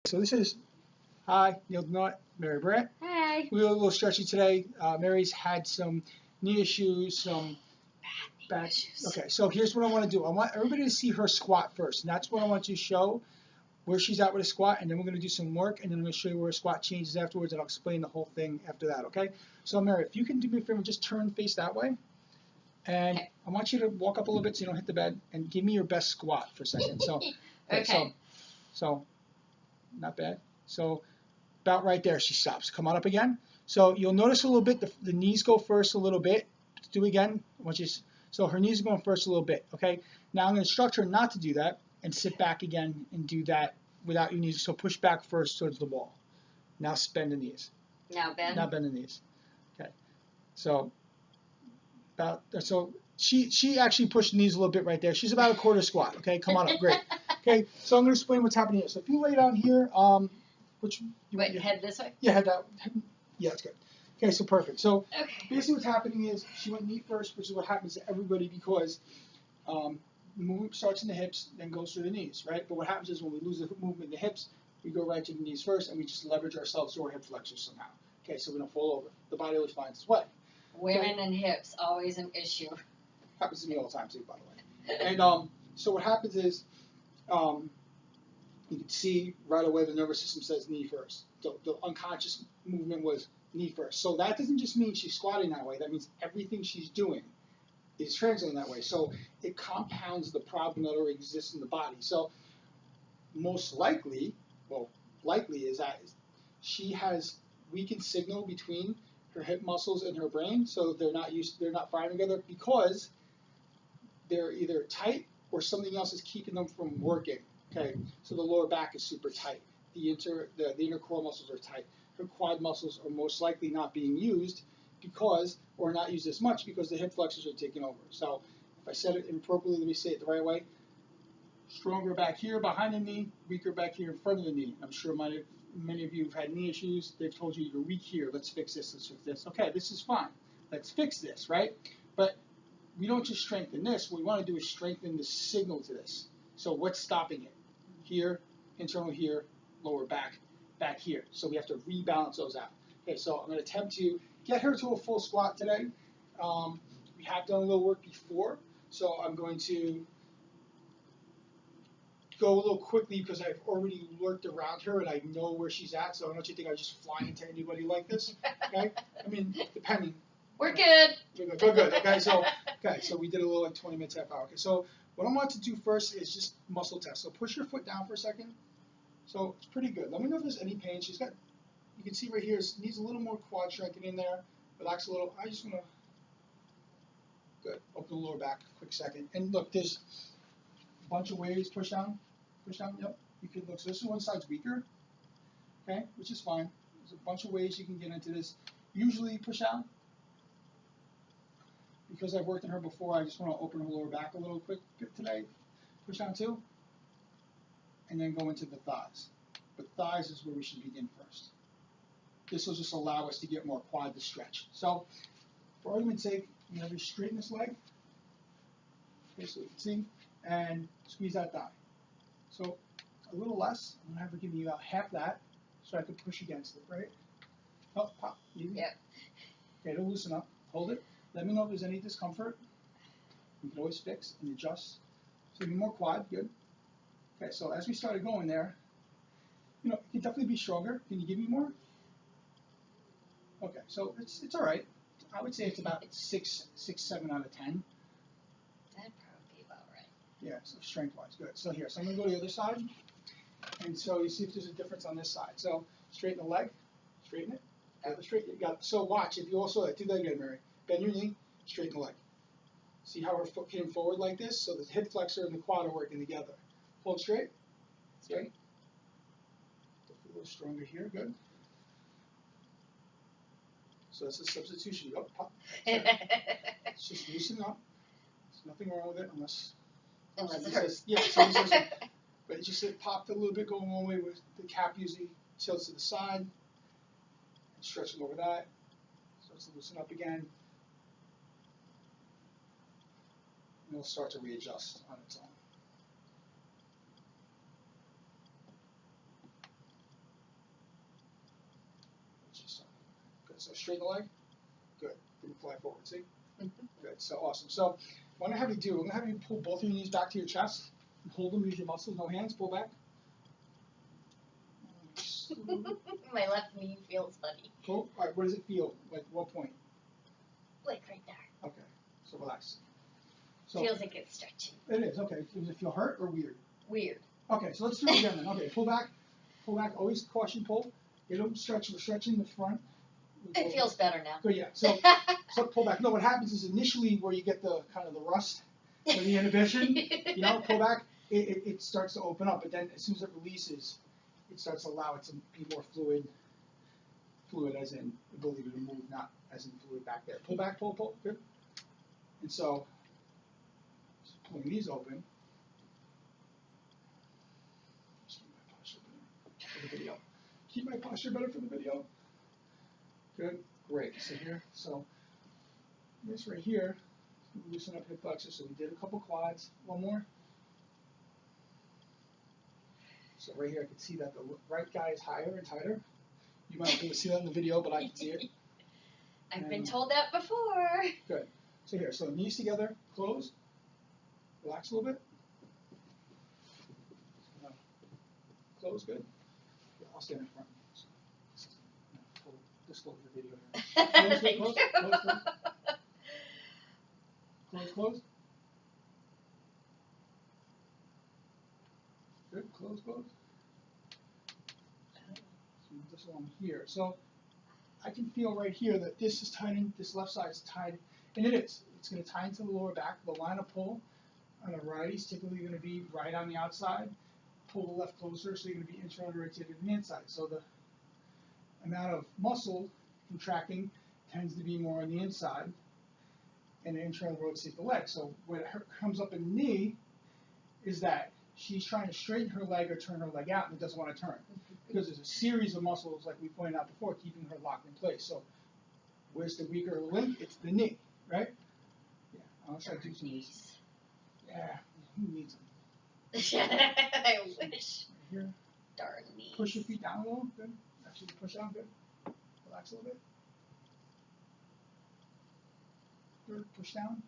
So this is, hi, Neil Denot, Mary Brett. Hi. We were a little stretchy today. Mary's had some knee issues, some back issues. Okay, so here's what I want to do. I want everybody to see her squat first, and that's what I want you to show, where she's at with a squat, and then we're going to do some work, and then I'm going to show you where a squat changes afterwards, and I'll explain the whole thing after that, okay? So Mary, if you can do me a favor, just turn face that way, and Okay. I want you to walk up a little bit so you don't hit the bed, and give me your best squat for a second. So, Okay. So not bad. So about right there she stops. Come on up again. So you'll notice a little bit the knees go first a little bit. Do it again. So her knees are going first a little bit. Okay. Now I'm going to instruct her not to do that and sit back again and do that without your knees. So push back first towards the wall. Now bend the knees. Now bend. Now bend the knees. Okay. So she actually pushed the knees a little bit right there. She's about a quarter squat. Okay. Come on up. Great. Okay. So I'm going to explain what's happening here. So if you lay down here, head this way? Yeah, head down. Yeah, that's good. Okay, so perfect. So Okay. basically what's happening is she went knee first, which is what happens to everybody because the movement starts in the hips, then goes through the knees, right? But what happens is when we lose the movement in the hips, we go right to the knees first, and we just leverage ourselves to our hip flexors somehow. Okay, so we don't fall over. The body always finds its way. Women and hips, always an issue. Happens to me all the time too, by the way. And so what happens is you can see right away the nervous system says knee first. The unconscious movement was knee first. So that doesn't just mean she's squatting that way. That means everything she's doing is translating that way. So it compounds the problem that already exists in the body. So most likely, likely is that she has weakened signal between her hip muscles and her brain, so they're not firing together because they're either tight or something else is keeping them from working. Okay, so the lower back is super tight. The inner core muscles are tight. Her quad muscles are most likely not being used or not used as much because the hip flexors are taking over. So if I said it inappropriately, let me say it the right way. Stronger back here behind the knee, weaker back here in front of the knee. I'm sure many of you have had knee issues. They've told you you're weak here. Let's fix this. Let's fix this. Okay, this is fine. Let's fix this, right? But we don't just strengthen this. What we want to do is strengthen the signal to this. So what's stopping it? Here, internal here, lower back here. So we have to rebalance those out. Okay, so I'm going to attempt to get her to a full squat today. We have done a little work before, so I'm going to go a little quickly because I've already lurked around her and I know where she's at, so I don't want you to think I just fly into anybody like this. Okay? I mean, depending. We're good. We're good. Okay, so we did a little like 20 minutes, half hour. Okay, so what I want to do first is just muscle test. So push your foot down for a second. So it's pretty good. Let me know if there's any pain. You can see right here, needs a little more quad strengthening there. Relax a little. I just want to, good. Open the lower back, quick second. And look, there's a bunch of ways. Push down, yep. You can look, so this is one side's weaker, okay, which is fine. There's a bunch of ways you can get into this. Usually push down. Because I've worked on her before, I just want to open her lower back a little quick today. Push down two. And then go into the thighs. But thighs is where we should begin first. This will just allow us to get more quad to stretch. So, for argument's sake, I'm going to straighten this leg. Okay, so you can see. And squeeze that thigh. So, a little less. I'm going to have her give me about half that so I can push against it, right? Oh, pop. Easy. Yep. Okay, it'll loosen up. Hold it. Let me know if there's any discomfort. We can always fix and adjust. So give me more quad, good. Okay, so as we started going there, it can definitely be stronger. Can you give me more? Okay, so it's all right. I would say it's about 6, 7 out of 10. That'd probably be about right. Yeah, so strength-wise, good. So here, so I'm gonna go to the other side, and so you see if there's a difference on this side. So straighten the leg, straighten it. Straighten it. Got it. So watch if you also do that again, Mary. Bend your knee, straighten the leg. See how her foot came forward like this? So the hip flexor and the quad are working together. Hold straight. Straight. A little stronger here. Good. So that's a substitution. Go pop. It's just loosen up. There's nothing wrong with it unless it hurts. Yeah. But it just popped a little bit going one way with the cap usually tilts to the side. Stretching over that. Starts to loosen up again. And it'll start to readjust on its own. So straighten the leg. Good. Didn't fly forward. See? Good. So awesome. So what I'm gonna have you do, I'm gonna have you pull both of your knees back to your chest. Hold them. Use your muscles. No hands. Pull back. My left knee feels funny. Cool. All right. What does it feel? Like what point? Like right there. Okay. So relax. So Feels like it's stretching. it is. Okay. Does it feel hurt or weird? Weird. Okay. So let's do it again then. Okay. Pull back. Pull back. Always caution pull. You don't stretch. We're stretching the front. It feels better now. Good. Yeah. So pull back. No. What happens is initially where you get the kind of the rust or the inhibition, you know, pull back. It starts to open up, but then as soon as it releases, it starts to allow it to be more fluid. Fluid as in ability to move, not as in fluid back there. Pull back, pull, good. And so, just pulling these open. Just keep my posture better for the video. Keep my posture better for the video. Good, great. So here, so this right here, loosen up hip flexor. So we did a couple quads. One more. So right here, I can see that the right guy is higher and tighter. You might not be able to see that in the video, but I can see it. I've been told that before. Good. So here, so knees together, close, relax a little bit. Close, good. Yeah, I'll stand in front. So, full disclosure video here. Close, Thank close, you. close, close. Close, close. Good, close, close. So move this along here. So I can feel right here that this is tightening, this left side is tight, and it is. It's going to tie into the lower back. The line of pull on a righty is typically going to be right on the outside. Pull the left closer, so you're going to be internal rotated on the inside. So the amount of muscle contracting tends to be more on the inside, and the internal rotate the leg. So what comes up in the knee is that she's trying to straighten her leg or turn her leg out, and it doesn't want to turn. Because there's a series of muscles, like we pointed out before, keeping her locked in place. So where's the weaker link? It's the knee, right? Yeah, I'll try to do some of these. Yeah, who needs them? I wish. Right here. Darn knees. Push your feet down a little, good. Actually push down, good. Relax a little bit. Good, push down.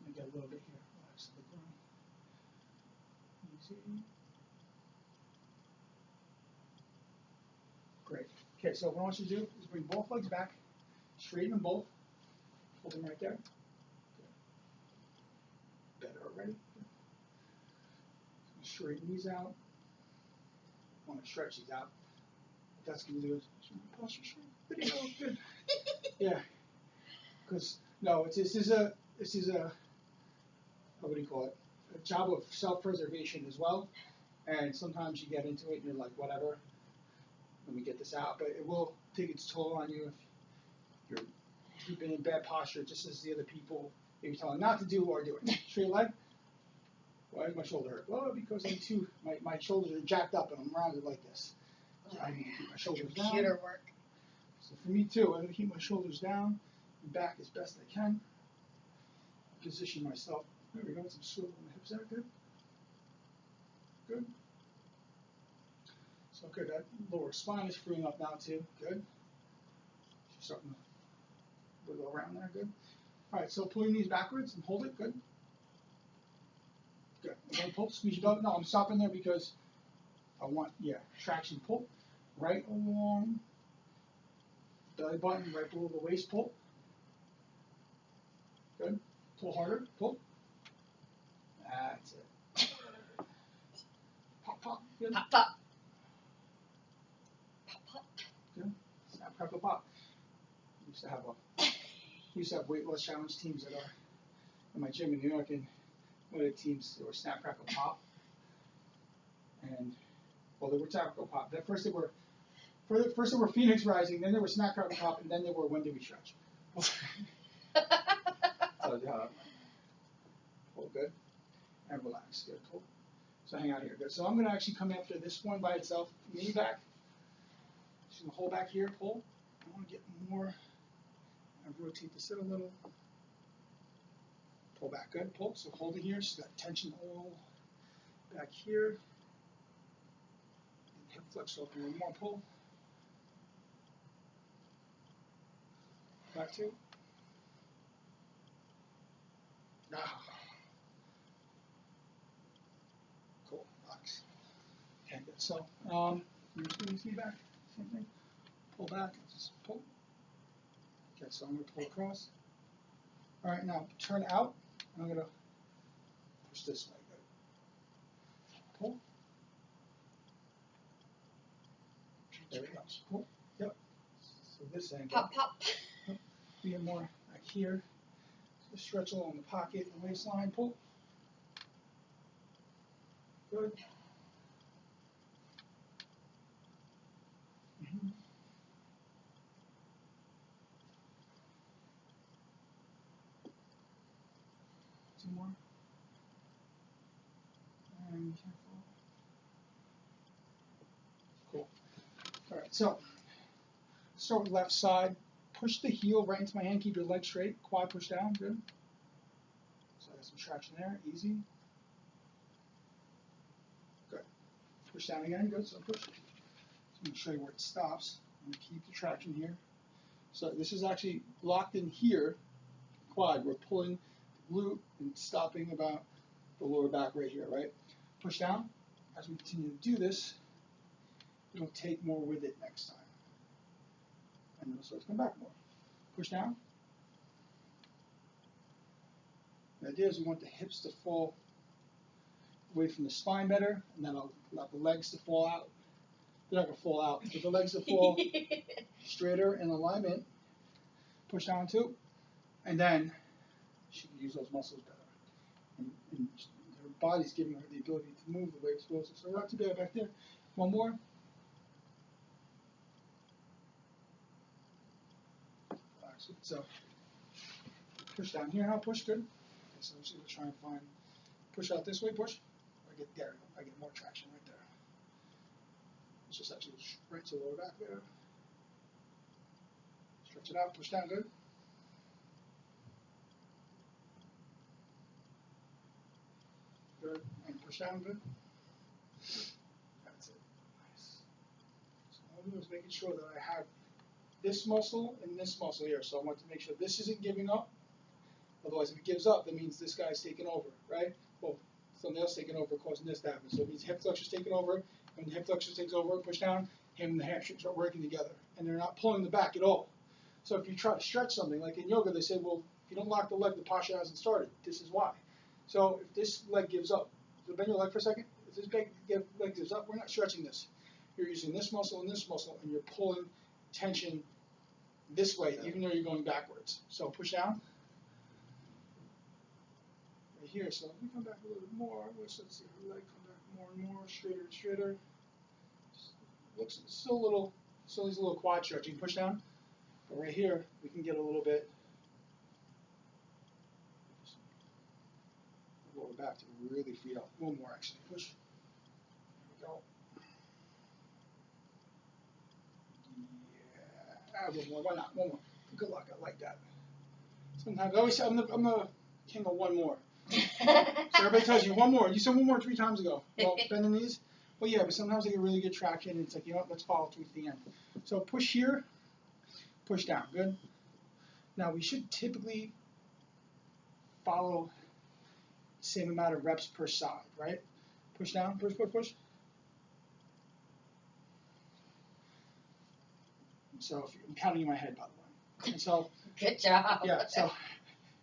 And get a little bit here. Relax the groin. Easy. Great. Okay, so what I want you to do is bring both legs back, straighten them both, hold them right there. Good. Better already. Good. Straighten these out. Want to stretch these out. What that's going to do is posture straight. Video. Good. Yeah. Because no, this is a what do you call it? A job of self-preservation as well. And sometimes you get into it and you're like, whatever. Let me get this out, but it will take its toll on you if you're keeping in bad posture, just as the other people that you're telling not to do are doing. Straight leg. Why does my shoulder hurt? Well, because my shoulders are jacked up and I'm rounded like this. So I need to keep my shoulders down. Computer work. So for me too, I'm going to keep my shoulders down and back as best I can. Position myself. There we go. Some swivel in the hips there. Good. Good. So good, that lower spine is freeing up now too. Good. She's starting to wiggle around there. Good. All right, so pull your knees backwards and hold it. Good. Good. Again, pull, squeeze your belly. No, I'm stopping there because I want, traction. Pull right along belly button, right below the waist. Pull. Good. Pull harder. Pull. That's it. Pop, pop. Good. Pop, pop. Good. Snap, crackle, pop. Used to have weight loss challenge teams that are in my gym in New York, and one of the teams they were snap, crackle, pop. And well, they were snap, crackle, pop. At first they were Phoenix Rising, then they were snap, crackle, pop, and then they were When Do We Stretch? So pull good and relax. Good. Pull. So hang out here. Good. So I'm going to actually come after this one by itself. Knee back. Just going to hold back here. Pull. I want to get more. And rotate this in a little. Pull back. Good. Pull. So hold it here. She's got tension all back here. Hip flex open. One more pull. Back two. Ah. Cool. Box. Okay, good. So, you see back. Same thing. Pull back. Just pull. Okay, so I'm going to pull across. All right, now turn out. I'm going to push this way. Good. Pull. There we go. Pull. Yep. So this angle. Pop, pop. We get more back here. So stretch along the pocket, the waistline. Pull. Good. Mm-hmm. Two more. And careful. Cool. All right, so start with left side. Push the heel right into my hand. Keep your leg straight. Quad push down. Good. So I got some traction there. Easy. Good. Push down again. Good. So push. So I'm going to show you where it stops. And keep the traction here. So this is actually locked in here. Quad. We're pulling the glute and stopping about the lower back right here, right? Push down. As we continue to do this, it'll take more with it next time. And it'll start to come back more. Push down. The idea is we want the hips to fall away from the spine better, and then I'll allow the legs to fall out. They're not going to fall out, but the legs to fall straighter in alignment. Push down too. And then she can use those muscles better. And her body's giving her the ability to move the way it's supposed to. So not too bad back there. One more. So push down here now, push, good. So I'm just going to try and find, push out this way, push. I get there, I get more traction right there. It's just actually right to the lower back there. Stretch it out, push down, good. Good, and push down, good. That's it, nice. So all I'm doing is making sure that I have this muscle and this muscle here. So I want to make sure this isn't giving up. Otherwise, if it gives up, that means this guy's taking over, right? Well, something else taking over, causing this to happen. So it means hip flexor's taking over. When the hip flexor takes over, push down, him and the hamstrings are working together. And they're not pulling the back at all. So if you try to stretch something, like in yoga, they say, well, if you don't lock the leg, the posture hasn't started. This is why. So if this leg gives up, so bend your leg for a second. If this leg gives up, we're not stretching this. You're using this muscle, and you're pulling tension this way, even though you're going backwards. So push down. Right here, so if we come back a little bit more, let's see her leg come back more and more, straighter and straighter. Looks still needs a little quad stretching. Push down. But right here, we can get a little bit lower back to really free up. One more actually. Push. There we go. Yeah. One more. Why not? One more. Good luck. I like that. Sometimes I always say I'm the king of one more. So everybody tells you one more. You said one more 3 times ago. Well, bend the knees. Well, yeah, but sometimes they get really good traction. And it's like, you know what? Let's follow through to the end. So push here. Push down. Good. Now we should typically follow the same amount of reps per side, right? Push down. Push, push, push. So I'm counting in my head, by the way. And so good job. Yeah. So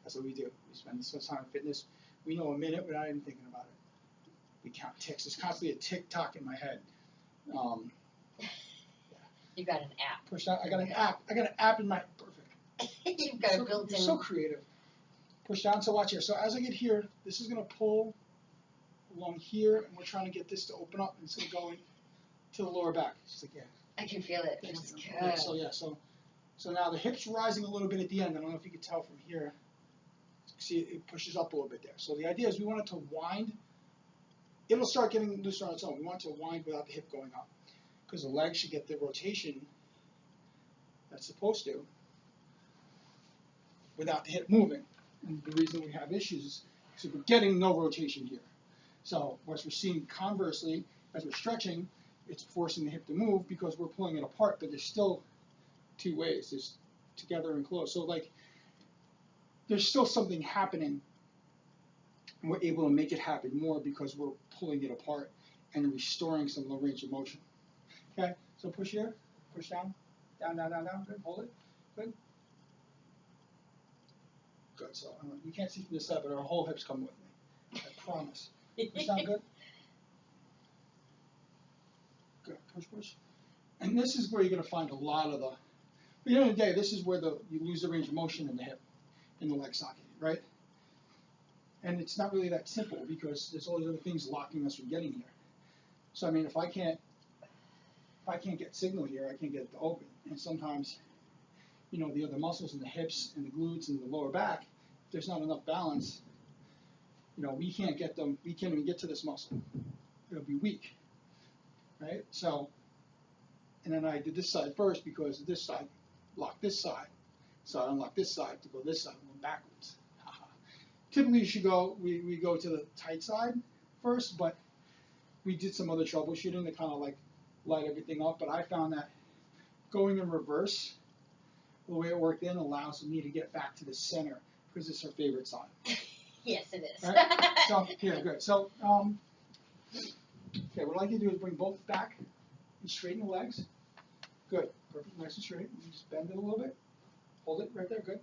that's what we do. We spend so much time in fitness. We know a minute without even thinking about it. We count ticks. There's constantly a tick-tock in my head. You got an app. Push down. I got an app. I got an app in my perfect. You've got a built-in. You're so creative. Push down. So watch here. So as I get here, this is going to pull along here, and we're trying to get this to open up, and it's going to go to the lower back. Just like, yeah. I can feel it. It's good. Yeah, so now the hip's rising a little bit at the end. I don't know if you can tell from here. See, it pushes up a little bit there. So the idea is we want it to wind. It'll start getting looser on its own. We want it to wind without the hip going up, because the leg should get the rotation that's supposed to without the hip moving. And the reason we have issues is because we're getting no rotation here. So what we're seeing conversely, as we're stretching, it's forcing the hip to move because we're pulling it apart, but there's still 2 ways. There's together and close. So like, there's still something happening, and we're able to make it happen more because we're pulling it apart and restoring some low range of motion. Okay, so push here, push down, down, down, down, down. Good, hold it. Good. Good. So you can't see from this side, but our whole hips come with me. I promise. Push down. Good. Good. Push, push. And this is where you're going to find a lot of the. At the end of the day, this is where you lose the range of motion in the hip, in the leg socket, right? And it's not really that simple because there's all these other things locking us from getting here. So I mean, if I can't get signal here, I can't get it to open. And sometimes, you know, the other muscles in the hips and the glutes and the lower back, if there's not enough balance, you know, we can't get them. We can't even get to this muscle. It'll be weak, right? So, and then I did this side first because this side locked this side, so I unlocked this side to go this side, and went backwards. Typically, you should go. We go to the tight side first, but we did some other troubleshooting to kind of like light everything up. But I found that going in reverse, the way it worked in, allows me to get back to the center because it's her favorite side. Yes, it is. Right? So here, good. So okay, what I'd like you to do is bring both back and straighten the legs. Good, perfect, nice and straight. You just bend it a little bit. Hold it right there. Good.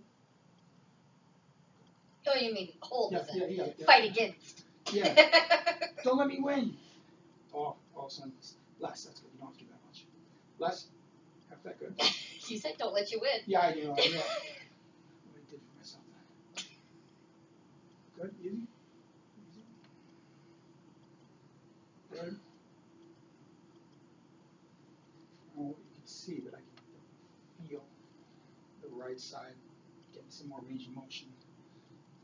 Oh, you mean hold, Yeah, isn't it? yeah. Fight against. Yeah. Don't let me win. Oh, all of a sudden, less. That's good. You don't have to do that much. Less. Half that good. You said don't let you win. Yeah, I do. I know. What I did for myself. Good. Easy. Good. I don't know what you can see, but I can feel the right side getting some more range of motion.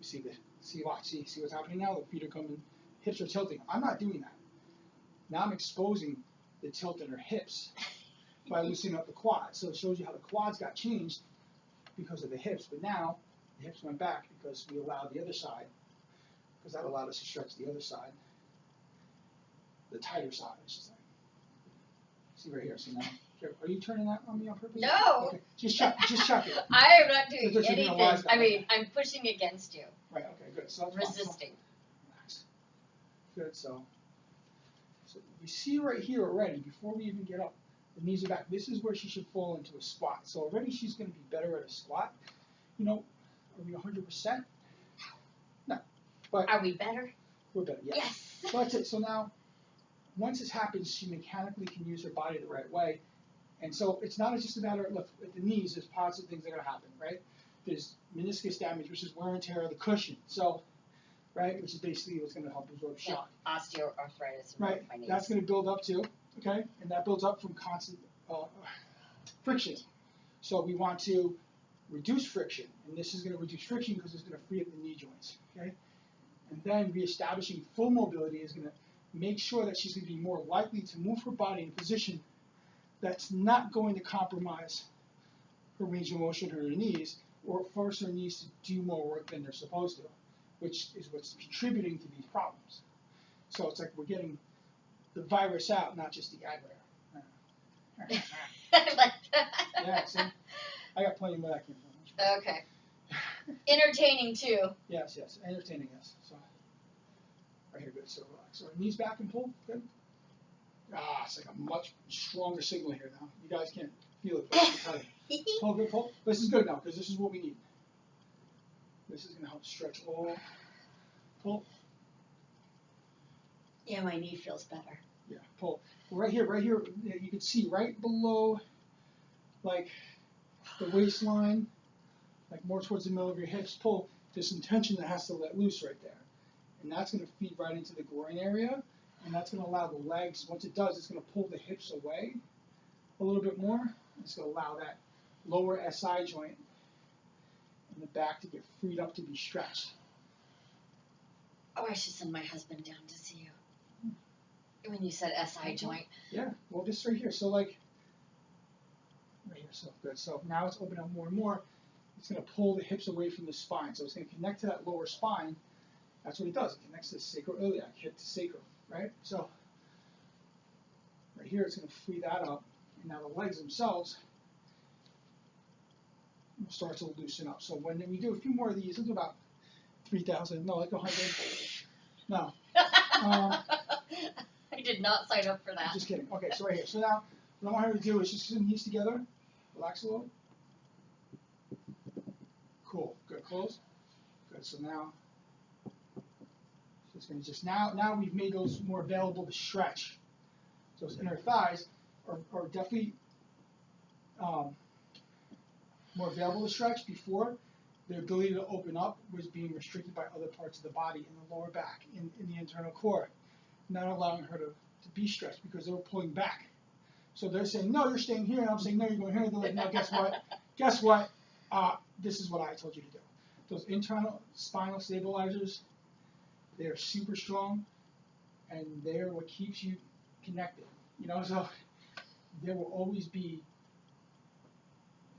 You see what's happening now? The feet are coming, hips are tilting. I'm not doing that. Now I'm exposing the tilt in her hips by loosening up the quads. So it shows you how the quads got changed because of the hips. But now the hips went back because we allowed the other side, because that allowed us to stretch the other side, the tighter side, I should say. See right here. So now, are you turning that on me on purpose? No. Okay. Just check it. I am not doing Because you're anything. gonna rise I mean, back. I'm pushing against you. Right. Okay. Good. So that's Resisting. Relax. Good. So we see right here already, before we even get up, the knees are back. This is where she should fall into a squat. So already she's going to be better at a squat. You know, are we 100%? No. But are we better? We're better. Yeah. Yes. So that's it. So now, once this happens, she mechanically can use her body the right way. And so it's not just a matter of, look, at the knees, there's positive things that are going to happen, right? There's meniscus damage, which is wear and tear of the cushion. So, right, which is basically what's going to help absorb shock. Osteoarthritis. Right, My knees. that's going to build up too, okay? And that builds up from constant friction. So we want to reduce friction, and this is going to reduce friction because it's going to free up the knee joints, okay? And then reestablishing full mobility is going to make sure that she's going to be more likely to move her body in a position that's not going to compromise her range of motion or her knees, or force her knees to do more work than they're supposed to, which is what's contributing to these problems. So it's like we're getting the virus out, not just the adware. I like that. Yeah, see? I got plenty more that came from. Okay. Entertaining too. Yes, entertaining us. So, right here, good. So relax. So knees back and pull. Good. It's like a much stronger signal here now. You guys can't feel it, but I can tell you. Pull, good, pull. This is good now because this is what we need. This is going to help stretch all. Pull. Yeah, my knee feels better. Yeah, pull. Right here, you can see right below, like, the waistline, like more towards the middle of your hips, pull. There's some tension that has to let loose right there. And that's going to feed right into the groin area, and that's going to allow the legs, once it does, it's going to pull the hips away a little bit more. It's going to allow that lower SI joint in the back to get freed up to be stretched. Oh, I should send my husband down to see you. When you said SI joint. Yeah, well, this right here. So, like, right here. So, good. So now it's opening up more and more. It's going to pull the hips away from the spine. So it's going to connect to that lower spine. That's what it does. It connects to the sacroiliac, hip to sacrum, right? So right here, it's going to free that up. And now the legs themselves, start to loosen up. So when we do a few more of these, we'll do about 3,000, no, like 100. No. I did not sign up for that. Just kidding. Okay, so right here. So now, what I want her to do is just sit these together, relax a little. Cool. Good. Close. Good. So now, it's going to just now we've made those more available to stretch. So those inner thighs are definitely more available to stretch. Before, their ability to open up was being restricted by other parts of the body in the lower back, in the internal core, not allowing her to be stretched because they were pulling back. So they're saying, no, you're staying here, and I'm saying, no, you're going here. They're like, no, guess what? Guess what? This is what I told you to do. Those internal spinal stabilizers, they are super strong, and they're what keeps you connected. You know, so there will always be,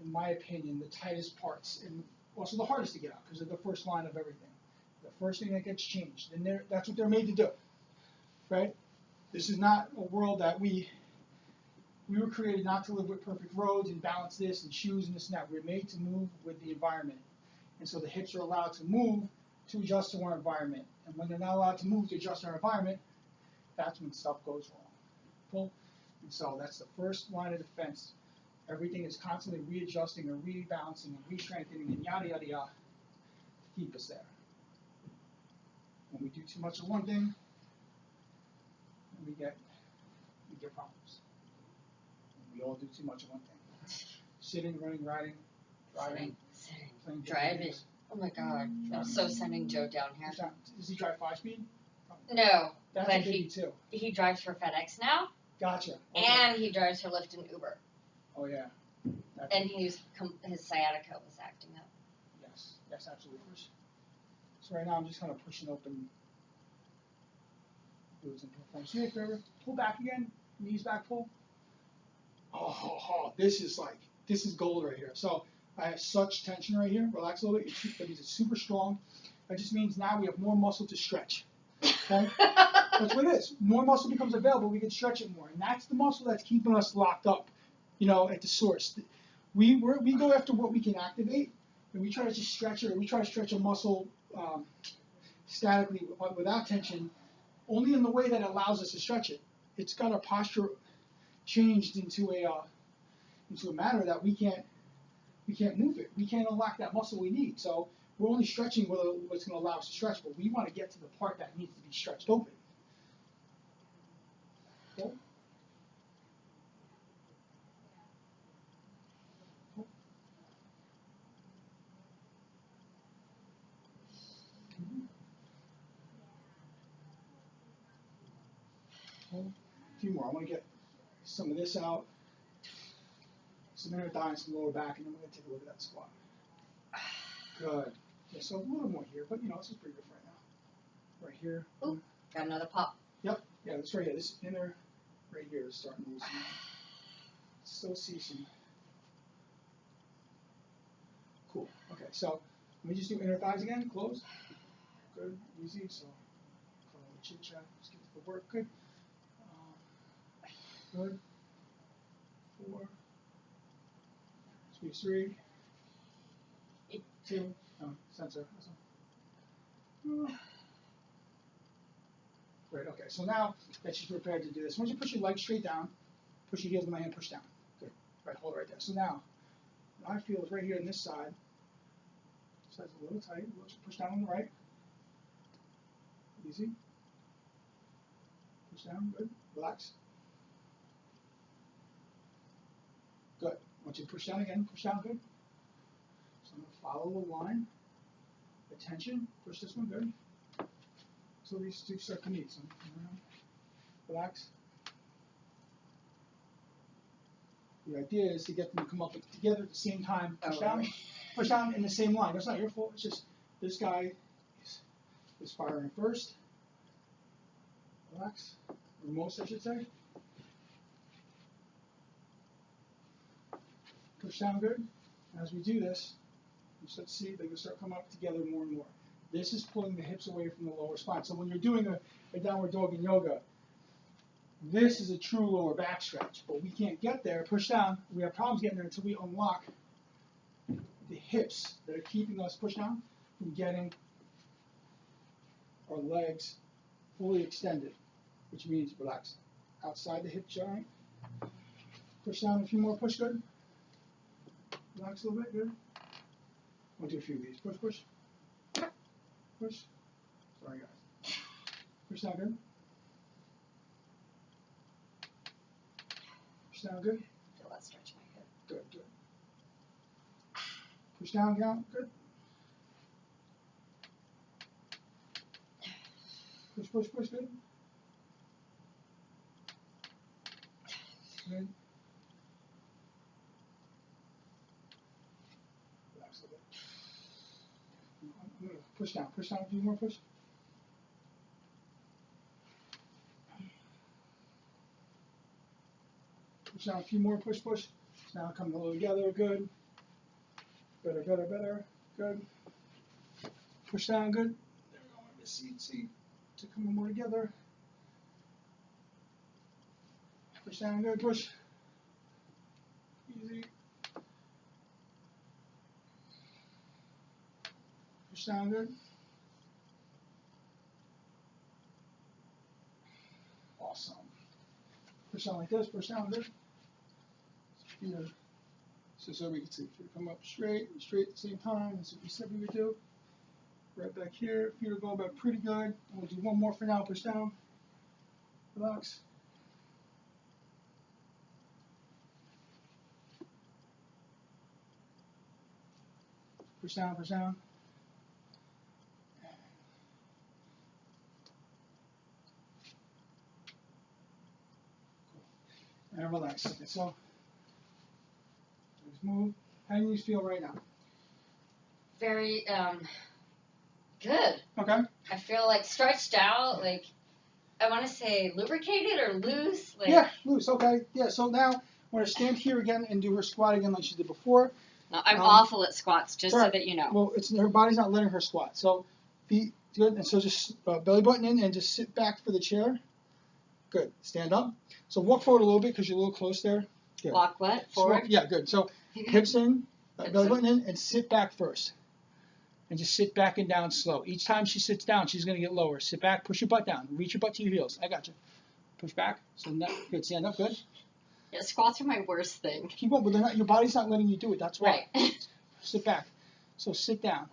in my opinion, the tightest parts, and also the hardest to get out because they're the first line of everything. The first thing that gets changed, and that's what they're made to do, right? This is not a world that we were created not to live with perfect roads and balance this and shoes and this and that. We're made to move with the environment, and so the hips are allowed to move to adjust to our environment. And when they're not allowed to move to adjust to our environment, that's when stuff goes wrong. Cool? And so that's the first line of defense. Everything is constantly readjusting and rebalancing and re-strengthening and yada, yada, yada to keep us there. When we do too much of one thing, we get problems. We all do too much of one thing. Sitting, running, riding, driving, sitting, driving. Oh my God, I'm so sending Joe down here. Does he drive 5-speed? No, that's but a biggie too. He drives for FedEx now. Gotcha. Okay. And he drives for Lyft and Uber. Oh yeah. And his sciatica was acting up. Yes, absolutely. So right now I'm just kind of pushing open glutes and perform. See if ever pull back again, knees back, pull. This is gold right here. So I have such tension right here. Relax a little bit. That means it's super strong. That just means now we have more muscle to stretch. Okay? That's what it is. More muscle becomes available, we can stretch it more. And that's the muscle that's keeping us locked up, you know, at the source. We go after what we can activate, and we try to just stretch it, or we try to stretch a muscle statically without tension, only in the way that allows us to stretch it. It's got our posture changed into a manner that we can't move it. We can't unlock that muscle we need. So we're only stretching what's going to allow us to stretch, but we want to get to the part that needs to be stretched open. Okay? A few more. I want to get some of this out, some inner thigh and some lower back, and then we're going to take a look at that squat. Good. Yeah, so a little more here, but you know, this is pretty good for right now. Right here. Ooh, got another pop. Yep. Yeah, that's right here. This inner right here is starting to loosen up. Still see some. Cool. Okay, so let me just do inner thighs again. Close. Good. Easy. So call it chit chat. Just get to the work. Good. Good. 4. Squeeze 3. 2. Sensor. Great. Okay. So now that she's prepared to do this, once you push your legs straight down, push your heels in my hand, push down. Good. Right. Hold it right there. So now, what I feel is right here on this side. This side's a little tight. Push down on the right. Easy. Push down. Good. Relax. Good. Once you push down again, push down. Good. So I'm going to follow the line. Attention. Push this one. Good. So these two start to meet. So relax. The idea is to get them to come up together at the same time. Push down. Right. Push down in the same line. That's not your fault. It's just this guy is firing first. Relax. Or most, I should say. Push down good. As we do this, you start to see they can start coming up together more and more. This is pulling the hips away from the lower spine. So when you're doing a downward dog in yoga, this is a true lower back stretch. But we can't get there. Push down. We have problems getting there until we unlock the the hips that are keeping us, push down, from getting our legs fully extended, which means relax outside the hip joint. Push down a few more, push, good. Relax a little bit, good. We'll do a few of these. Push, push. Push. Sorry, guys. Push down, good. Push down, good. Feel that stretch my hip. Good, good. Push down, down, good. Push, push, push, good. Good. Relax a little bit. I'm gonna push down, a few more, push. Push down a few more, push, push. Now come a little together, good. Better, better, better, good. Push down, good. There we go, see, to come more together. Push down, good, push. Easy. Push down, good. Awesome. Push down like this, push down, good. Here. So we can see, come up straight at the same time. That's what we said we would do. Right back here, feet are going back pretty good. And we'll do one more for now, push down. Relax. Push down, push down. And relax. Okay, so just move. How do you feel right now? Very good. Okay. I feel like stretched out, like I want to say lubricated or loose. Like, yeah, loose. Okay. Yeah. So now I want to stand here again and do her squat again like she did before. No, I'm awful at squats, just right. so that you know. Well, it's her body's not letting her squat. So feet good, and so just belly button in and just sit back for the chair. Good. Stand up. So walk forward a little bit because you're a little close there. Good. Walk what? Forward? Yeah, good. So hips in, belly button in, and sit back first. And just sit back and down slow. Each time she sits down, she's going to get lower. Sit back, push your butt down. Reach your butt to your heels. I got you. Push back. So good. Stand up. Good. Yeah, squats are my worst thing. Keep going, but they're not, your body's not letting you do it. That's why. Right. Sit back. So sit down.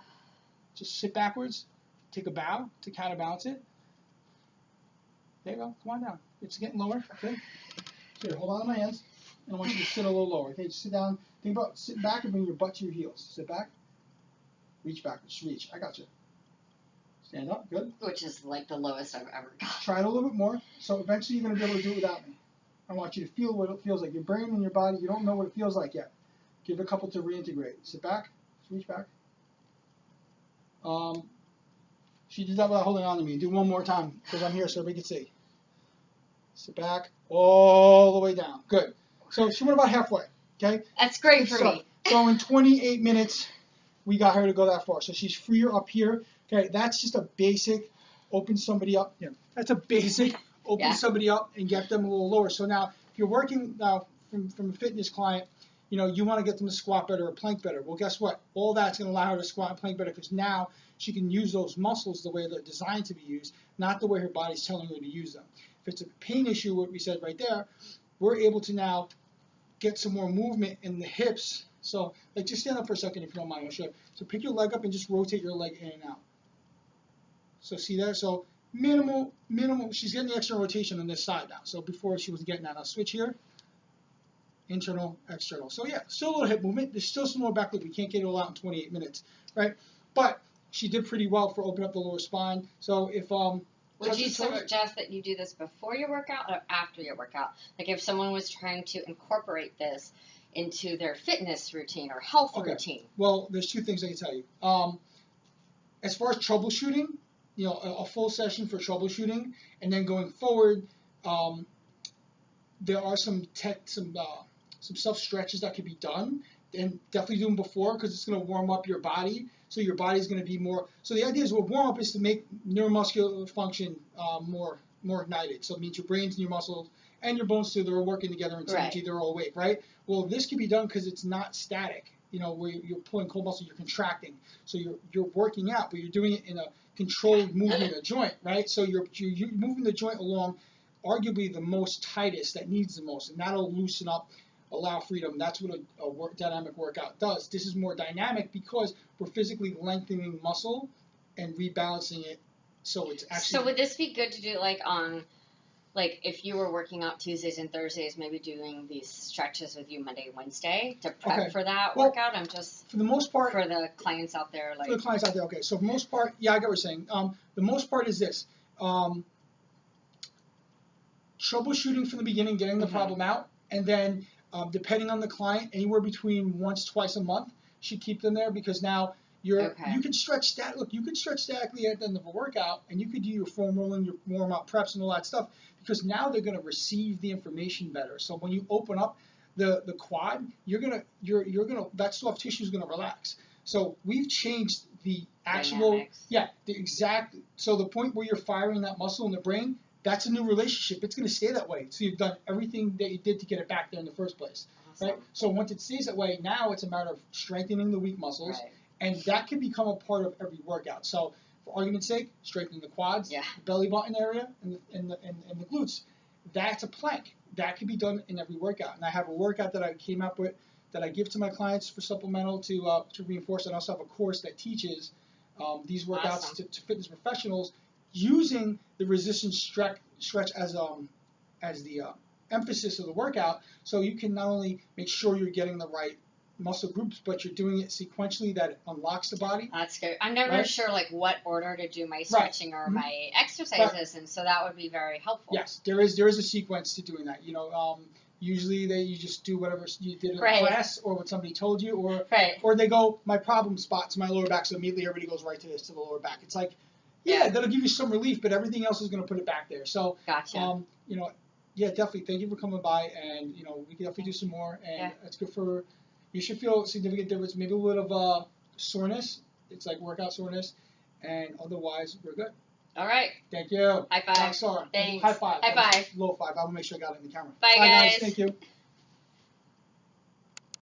Just sit backwards. Take a bow to counterbalance it. There you go. Come on down. It's getting lower. Okay. Here, hold on to my hands. And I want you to sit a little lower. Okay, just sit down. Think about sitting back and bring your butt to your heels. Sit back. Reach back. Just reach. I got you. Stand up. Good. Which is like the lowest I've ever got. Try it a little bit more. So eventually you're going to be able to do it without me. I want you to feel what it feels like. Your brain and your body, you don't know what it feels like yet. Give it a couple to reintegrate. Sit back. Just reach back. She did that without holding on to me. Do one more time because I'm here so everybody can see. Sit back all the way down. Good. So she went about halfway. Okay? That's great for me. So in 28 minutes, we got her to go that far. So she's freer up here. Okay, that's just a basic open somebody up. Yeah, that's a basic open somebody up and get them a little lower. So now, if you're working now from a fitness client, you know, you want to get them to squat better or plank better. Well, guess what? All that's going to allow her to squat and plank better because now she can use those muscles the way they're designed to be used, not the way her body's telling her to use them. If it's a pain issue, what we said right there, we're able to now get some more movement in the hips. So, like, just stand up for a second if you don't mind. I'll show you. So pick your leg up and just rotate your leg in and out. So see there? So minimal. She's getting the extra rotation on this side now. So before she was getting that. I'll switch here. Internal, external. So yeah, still a little hip movement. There's still some more back loop. We can't get it all out in 28 minutes, right? But she did pretty well for opening up the lower spine. So if would you suggest that you do this before your workout or after your workout? Like if someone was trying to incorporate this into their fitness routine or health routine? Well, there's two things I can tell you. As far as troubleshooting, you know, a full session for troubleshooting, and then going forward, there are some self stretches that could be done, and definitely do them before because it's going to warm up your body. So your body's going to be more. So the idea is, what warm up is to make neuromuscular function more ignited. So it means your brains and your muscles and your bones too, they're all working together in synergy. They're all awake, right? Well, this can be done because it's not static. where you're pulling core muscle, you're contracting. So you're working out, but you're doing it in a controlled movement of the joint, right? So you're moving the joint along, arguably the most tightest that needs the most, and that'll loosen up, allow freedom. That's what a dynamic workout does. This is more dynamic because we're physically lengthening muscle and rebalancing it, so it's actually. So would this be good to do like if you were working out Tuesdays and Thursdays, maybe doing these stretches with you Monday, Wednesday to prep for that workout? I'm just for the most part for the clients out there, for the clients out there. Okay, so for the most part, yeah, I get what you're saying. The most part is this: troubleshooting from the beginning, getting the problem out, and then depending on the client, anywhere between once, twice a month should keep them there, because now you can stretch that. Look, you can stretch statically at the end of a workout, and you could do your foam rolling, your warm up preps, and all that stuff, because now they're going to receive the information better. So when you open up the quad, that soft tissue is going to relax. So we've changed the actual dynamics. So the point where you're firing that muscle in the brain, that's a new relationship. It's going to stay that way. So you've done everything that you did to get it back there in the first place. Awesome. Right? So once it stays that way, now it's a matter of strengthening the weak muscles, and that can become a part of every workout. So for argument's sake, strengthening the quads, the belly button area, and the glutes. That's a plank. That can be done in every workout. And I have a workout that I came up with that I give to my clients for supplemental to reinforce. And I also have a course that teaches these workouts to fitness professionals, using the resistance stretch as the emphasis of the workout, so you can not only make sure you're getting the right muscle groups, but you're doing it sequentially that it unlocks the body. That's good. I'm never sure what order to do my stretching or my exercises, and so that would be very helpful. Yes, there is a sequence to doing that. Usually you just do whatever you did in class or what somebody told you, or they go, my problem spot's my lower back, so immediately everybody goes right to the lower back. It's like, that'll give you some relief, but everything else is going to put it back there. So, gotcha. Definitely. Thank you for coming by, and we can definitely do some more. And it's good for. You should feel a significant difference. Maybe a little bit of soreness. It's like workout soreness, and otherwise we're good. All right. Thank you. High five. Thanks. High five. High five. Low five. I will make sure I got it in the camera. Bye guys. Thank you.